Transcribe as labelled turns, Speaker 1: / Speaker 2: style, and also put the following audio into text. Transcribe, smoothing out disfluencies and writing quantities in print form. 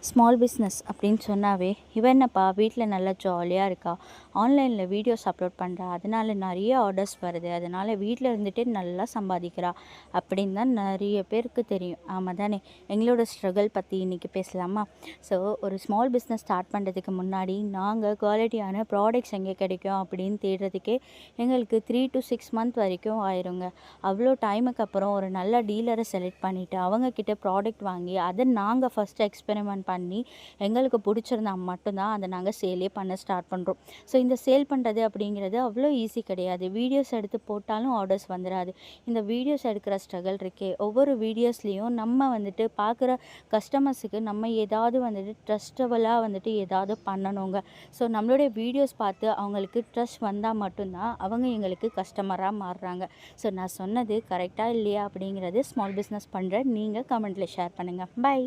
Speaker 1: Small business அப்படின்னு சொன்னாவே இவன் என்னப்பா வீட்டில் நல்லா ஜாலியாக இருக்கா, ஆன்லைனில் வீடியோஸ் அப்லோட் பண்ணுறா, அதனால் நிறைய ஆர்டர்ஸ் வருது, அதனால் வீட்டில் இருந்துகிட்டே நல்லா சம்பாதிக்கிறா அப்படின்னு தான் நிறைய பேருக்கு தெரியும். ஆமாம் தானே? எங்களோட ஸ்ட்ரகிள் பற்றி இன்றைக்கி பேசலாமா? ஸோ ஒரு ஸ்மால் பிஸ்னஸ் ஸ்டார்ட் பண்ணுறதுக்கு முன்னாடி நாங்கள் குவாலிட்டியான ப்ராடக்ட்ஸ் எங்கே கிடைக்கும் அப்படின்னு தேடுறதுக்கே எங்களுக்கு 3 to 6 மந்த் வரைக்கும் ஆயிருங்க. அவ்வளோ டைமுக்கு அப்புறம் ஒரு நல்ல டீலரை செலக்ட் பண்ணிவிட்டு அவங்கக்கிட்ட ப்ராடக்ட் வாங்கி அதை நாங்கள் ஃபஸ்ட்டு எக்ஸ்பெரிமெண்ட் பண்ணி எங்களுக்கு பிடிச்சிருந்தா மட்டும்தான் அதை நாங்கள் சேலே பண்ண ஸ்டார்ட் பண்ணுறோம். ஸோ இந்த சேல் பண்ணுறது அப்படிங்கிறது அவ்வளோ ஈஸி கிடையாது. வீடியோஸ் எடுத்து போட்டாலும் ஆர்டர்ஸ் வந்துடாது. இந்த வீடியோஸ் எடுக்கிற ஸ்ட்ரகிள் இருக்கே, ஒவ்வொரு வீடியோஸ்லேயும் நம்ம வந்துட்டு பார்க்குற கஸ்டமர்ஸுக்கு நம்ம ஏதாவது வந்துட்டு ட்ரஸ்டபுளாக வந்துட்டு ஏதாவது பண்ணணுங்க. ஸோ நம்மளுடைய வீடியோஸ் பார்த்து அவங்களுக்கு ட்ரஸ்ட் வந்தால் மட்டும்தான் அவங்க எங்களுக்கு கஸ்டமராக மாறுறாங்க. ஸோ நான் சொன்னது கரெக்டாக இல்லையா அப்படிங்கிறது ஸ்மால் பிஸ்னஸ் பண்ணுற நீங்கள் கமெண்ட்டில் ஷேர் பண்ணுங்கள். பை.